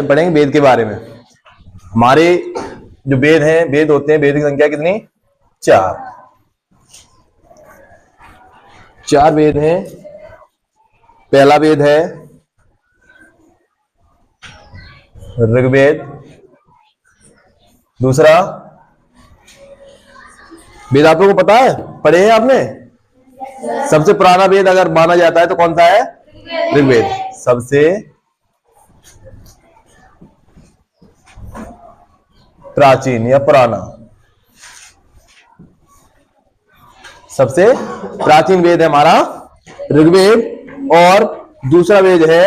पढ़ेंगे वेद के बारे में। हमारे जो वेद हैं, वेद होते हैं, वेद की संख्या कितनी? 4 वेद हैं। पहला वेद है ऋग्वेद। दूसरा वेद आप लोगों को पता है, पढ़े हैं आपने? सबसे पुराना वेद अगर माना जाता है तो कौन सा है? ऋग्वेद। सबसे प्राचीन या पुराना, सबसे प्राचीन वेद है हमारा ऋग्वेद। और दूसरा वेद है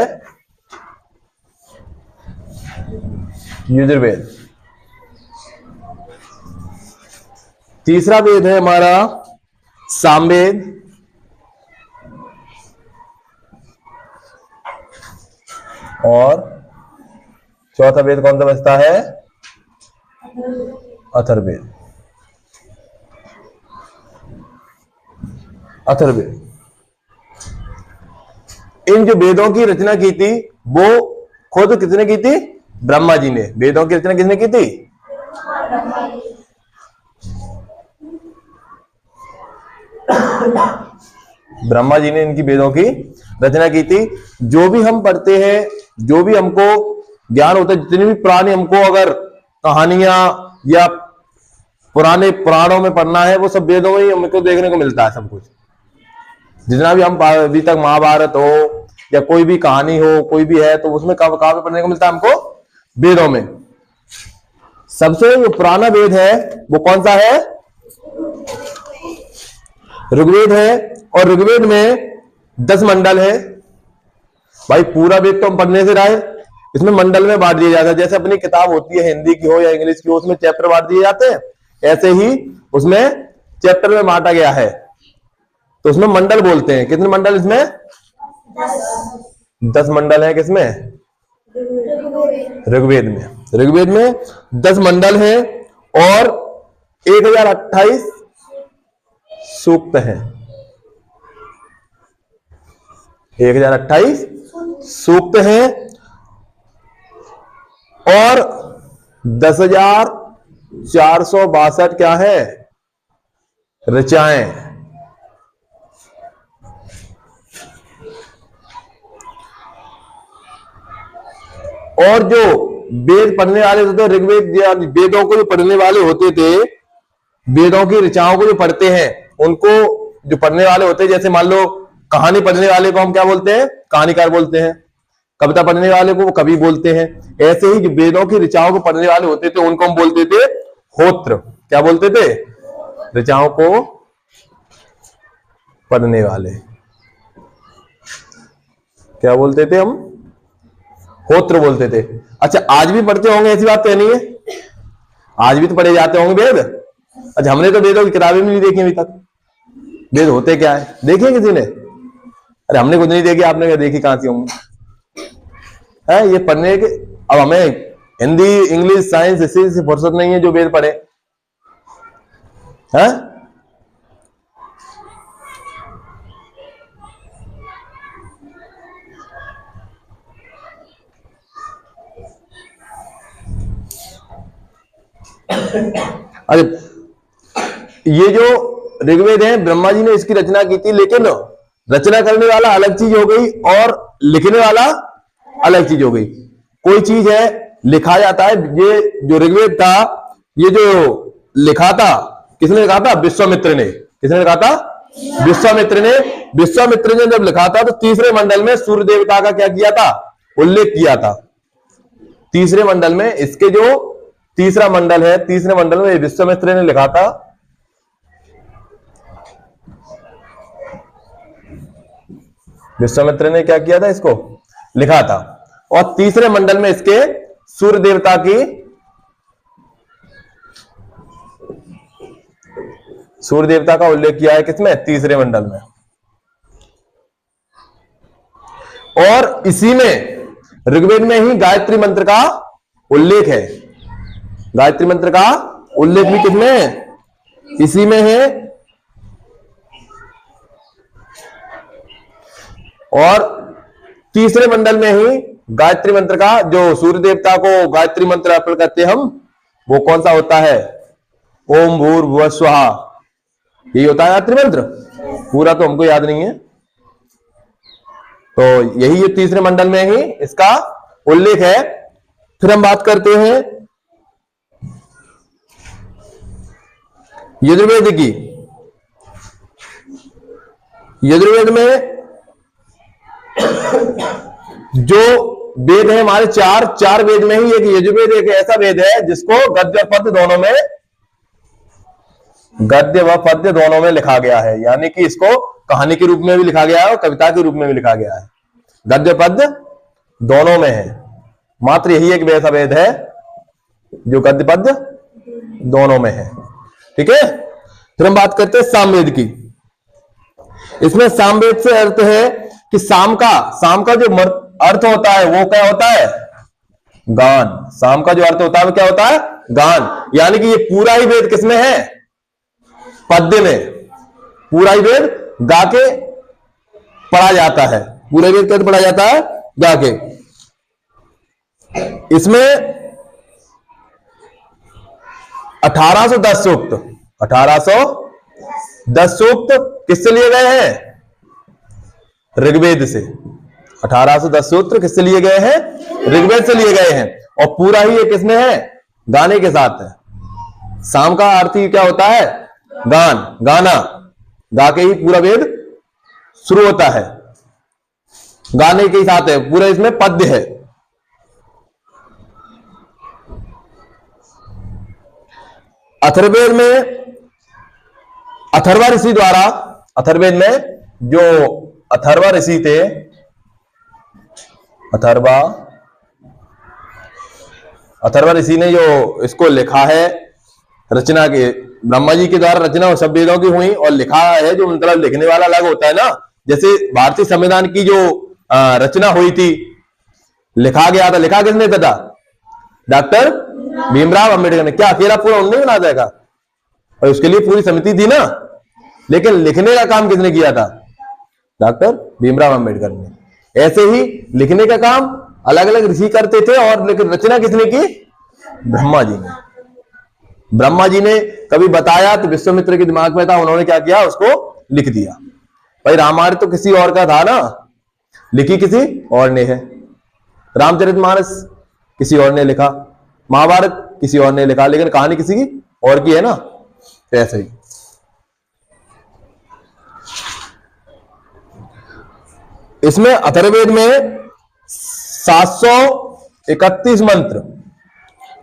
यजुर्वेद। तीसरा वेद है हमारा सामवेद। और चौथा वेद कौन सा बचता है? अथर्ववेद। अथर्ववेद। इन जो वेदों की रचना की थी वो खुद किसने की थी? ब्रह्मा जी ने। वेदों की रचना किसने की थी? ब्रह्मा जी ने इनकी वेदों की रचना की थी। जो भी हम पढ़ते हैं, जो भी हमको ज्ञान होता है, जितनी भी पुरानी हमको अगर कहानियां या पुराने पुराणों में पढ़ना है, वो सब वेदों में ही हमको देखने को मिलता है। सब कुछ जितना भी हम अभी तक महाभारत हो या कोई भी कहानी हो, कोई भी है, तो उसमें कहां पे पढ़ने को मिलता है हमको? वेदों में। सबसे जो पुराना वेद है वो कौन सा है? ऋग्वेद है। और ऋग्वेद में 10 मंडल है। भाई पूरा वेद तो हम पढ़ने से रहे, इसमें मंडल में बांट दिया जाता है। जैसे अपनी किताब होती है हिंदी की हो या इंग्लिश की हो, उसमें चैप्टर बांट दिए जाते हैं, ऐसे ही उसमें चैप्टर में बांटा गया है। तो उसमें मंडल बोलते हैं। कितने मंडल इसमें? 10 मंडल है। किसमें? ऋग्वेद में। ऋग्वेद में 10 मंडल है और 1028 सूक्त है। 1028 सूक्त है और 10,462 क्या है? ऋचाएं। और जो वेद पढ़ने वाले होते, ऋग्वेद या वेदों को जो पढ़ने वाले होते थे, वेदों की ऋचाओं को जो पढ़ते हैं, उनको जो पढ़ने वाले होते हैं, जैसे मान लो कहानी पढ़ने वाले को हम क्या बोलते हैं? कहानीकार बोलते हैं। कविता पढ़ने वाले को वो कवि बोलते हैं। ऐसे ही जो वेदों की ऋचाओं को पढ़ने वाले होते थे उनको हम बोलते थे होत्र। क्या बोलते थे? ऋचाओं को पढ़ने वाले क्या बोलते थे? हम होत्र बोलते थे। अच्छा, आज भी पढ़ते होंगे, ऐसी बात तो नहीं है? आज भी तो पढ़े जाते होंगे वेद। अच्छा, हमने तो वेदों की किताबें भी नहीं देखी अभी तक। वेद होते क्या है देखे किसी ने? अरे हमने खुद नहीं देखी, आपने क्या देखी? कहां से होंगे? है ये पढ़ने के। अब हमें हिंदी, इंग्लिश, साइंस, इसी से फुर्सत नहीं है जो वेद पढ़े हैं। अरे ये जो ऋग्वेद है, ब्रह्मा जी ने इसकी रचना की थी, लेकिन रचना करने वाला अलग चीज हो गई और लिखने वाला अलग चीज हो गई। कोई चीज है लिखा जाता है। ये जो ऋग्वेद था, ये जो लिखा था, किसने लिखा था? विश्वामित्र ने। किसने लिखा था? विश्वामित्र ने। विश्वामित्र ने जब लिखा था तो तीसरे मंडल में सूर्य देवता का क्या किया था? उल्लेख किया था। तीसरे मंडल में, इसके जो तीसरा मंडल है, तीसरे मंडल में विश्वामित्र ने लिखा था। विश्वामित्र ने क्या किया था? इसको लिखा था। और तीसरे मंडल में इसके सूर्य देवता की, सूर्य देवता का उल्लेख किया है। किसमें? तीसरे मंडल में। और इसी में ऋग्वेद में ही गायत्री मंत्र का उल्लेख है। गायत्री मंत्र का उल्लेख भी किसमें है? इसी में है। और तीसरे मंडल में ही गायत्री मंत्र का, जो सूर्य देवता को गायत्री मंत्र अर्पण करते हैं हम, वो कौन सा होता है? ओम भूर्भुवः स्वहा, यही होता है गायत्री मंत्र। पूरा तो हमको याद नहीं है, तो यही ये तीसरे मंडल में ही इसका उल्लेख है। फिर हम बात करते हैं यजुर्वेद की। यजुर्वेद में जो वेद है हमारे चार वेद में ही एक यजुर्वेद एक ऐसा वेद है जिसको गद्य और पद्य दोनों में, गद्य व पद्य दोनों में लिखा गया है। यानी कि इसको कहानी के रूप में भी लिखा गया है और कविता के रूप में भी लिखा गया है। गद्य पद्य दोनों में है, मात्र यही एक ऐसा वेद है जो गद्य पद्य दोनों में है। ठीक है। फिर हम बात करते हैं सामवेद की। इसमें सामवेद से अर्थ है कि साम का जो अर्थ होता है वो क्या होता है? गान। साम का जो अर्थ होता है वो क्या होता है? गान। यानी कि ये पूरा ही वेद किसमें है? पद्य में। पूरा ही वेद गा के पढ़ा जाता है। पूरा वेद कैसे पढ़ा जाता है? गा के। इसमें 1810 सूक्त, 1810 सूक्त किससे लिए गए हैं? ऋग्वेद से। 1810 सूत्र किससे लिए गए हैं? ऋग्वेद से लिए गए हैं। और पूरा ही ये किसमें है? गाने के साथ है। साम का अर्थ ही क्या होता है? गान, गाना। गा के ही पूरा वेद शुरू होता है, गाने के साथ है। पूरा इसमें पद्य है। अथर्ववेद में अथर्वा ऋषि द्वारा, अथर्ववेद में जो अथर्वा ऋषि थे, अथर्वा ऋषि ने जो इसको लिखा है, रचना के, ब्रह्मा जी के द्वारा रचना सब वेदों की हुई और लिखा है। जो मतलब लिखने वाला अलग होता है ना, जैसे भारतीय संविधान की जो रचना हुई थी, लिखा गया था, लिखा किसने था? डॉक्टर भीमराव अंबेडकर ने। क्या अकेला पूरा उन्होंने बना देगा? और उसके लिए पूरी समिति थी ना, लेकिन लिखने का काम किसने किया था? डॉक्टर भीमराव अंबेडकर ने। ऐसे ही लिखने का काम अलग अलग ऋषि करते थे, और लेकिन रचना किसने की? ब्रह्मा जी ने। ब्रह्मा जी ने कभी बताया तो विश्वामित्र के दिमाग में था, उन्होंने क्या किया? उसको लिख दिया। भाई रामायण तो किसी और का था ना, लिखी किसी और ने है। रामचरितमानस किसी और ने लिखा, महाभारत किसी और ने लिखा, लेकिन कहानी किसी की और की है ना। तो ऐसे ही इसमें अथर्ववेद में 731 मंत्र,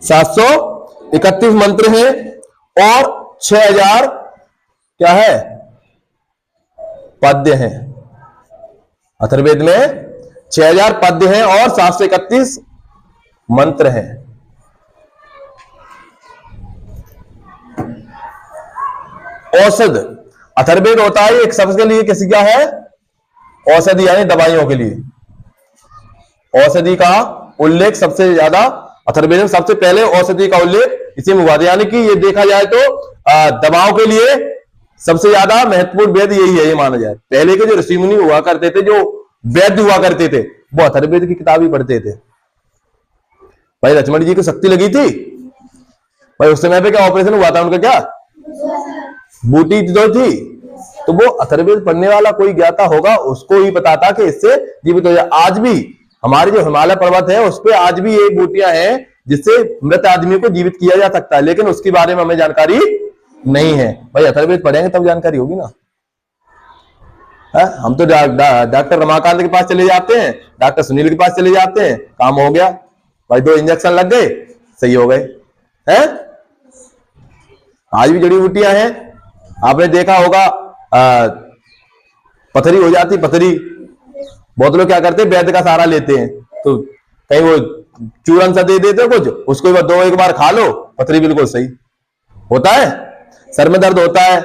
731 मंत्र हैं और 6000 क्या है? पद्य हैं। अथर्ववेद में 6000 पद्य हैं और 731 मंत्र हैं। औषध, अथर्ववेद होता है एक शब्द के लिए, किसी क्या है? औषधि, यानी दवाइयों के लिए। औषधि का उल्लेख सबसे ज्यादा अथर्ववेद में, सबसे पहले औषधि का उल्लेख इसी में हुआ था। यानी कि ये देखा जाए तो दवाओं के लिए सबसे ज्यादा महत्वपूर्ण वेद यही है, ये माना जाए। पहले के जो ऋषि मुनि हुआ करते थे, जो वैद्य हुआ करते थे, वो अथर्ववेद की किताब ही पढ़ते थे। भाई लक्ष्मण जी को शक्ति लगी थी, भाई उस समय पे क्या ऑपरेशन हुआ था उनका? क्या बूटी जो थी, तो वो अथर्ववेद पढ़ने वाला कोई ज्ञाता होगा, उसको ही पता था कि इससे जीवित हो जाए। आज भी हमारे जो हिमालय पर्वत है उस पर आज भी ये बूटियां हैं जिससे मृत आदमी को जीवित किया जा सकता है, लेकिन उसके बारे में हमें जानकारी नहीं है। भाई अथर्ववेद पढ़ेंगे तब जानकारी होगी ना। हम तो डॉक्टर रमाकांत के पास चले जाते हैं, डॉक्टर सुनील के पास चले जाते हैं, काम हो गया भाई, 2 इंजेक्शन लग गए, सही हो गए हैं। आज भी जड़ी बूटियां हैं, आपने देखा होगा, पथरी हो जाती, पथरी, बहुत लोग क्या करते हैं? वैद्य का सहारा लेते हैं, तो कहीं वो चूरन सा दे देते कुछ, उसको एक बार खा लो, पथरी बिल्कुल सही होता है। सर में दर्द होता है,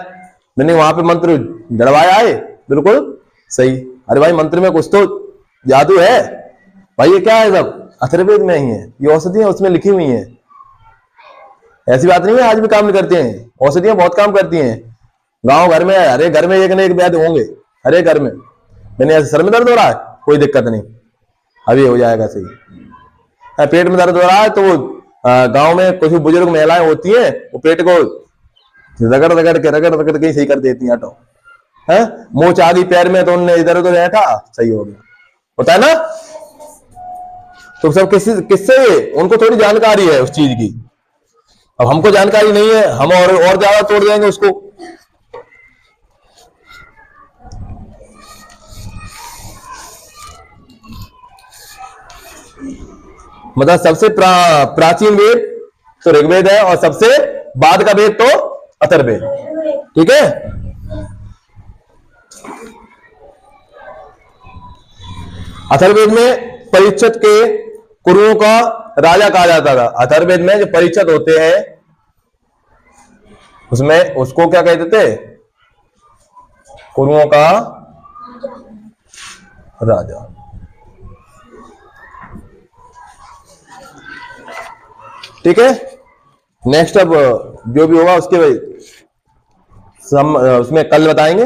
मैंने वहां पे मंत्र जड़वाया है, बिल्कुल सही। अरे भाई मंत्र में कुछ तो जादू है भाई। ये क्या है? सब अथर्ववेद में ही है, ये औषधियां उसमें लिखी हुई हैं। ऐसी बात नहीं है आज भी काम करते हैं, औषधियां बहुत काम करती हैं। गांव घर में, हरे घर में एक न एक वैद्य होंगे, हरे घर में। मैंने ऐसे सर में दर्द हो रहा है, कोई दिक्कत नहीं, अभी हो जाएगा सही। पेट में दर्द हो रहा है तो वो गांव में कुछ बुजुर्ग महिलाएं होती हैं, वो पेट को रगड़ के सही कर देती हैं। है मोच आ गई पैर में तो उनने इधर उधर बैठा, सही हो गया, होता है ना। तो सब किससे उनको थोड़ी जानकारी है उस चीज की, अब हमको जानकारी नहीं है, हम और ज्यादा तोड़ देंगे उसको। मतलब सबसे प्राचीन वेद तो ऋग्वेद है और सबसे बाद का वेद तो अथर्ववेद। ठीक है, अथर्ववेद में परीक्षित के कुरुओं का राजा कहा जाता था। अथर्ववेद में जो परीक्षित होते हैं उसमें उसको क्या कहते थे, कुरुओं का राजा। ठीक है, नेक्स्ट अब जो भी होगा उसके उसमें कल बताएंगे।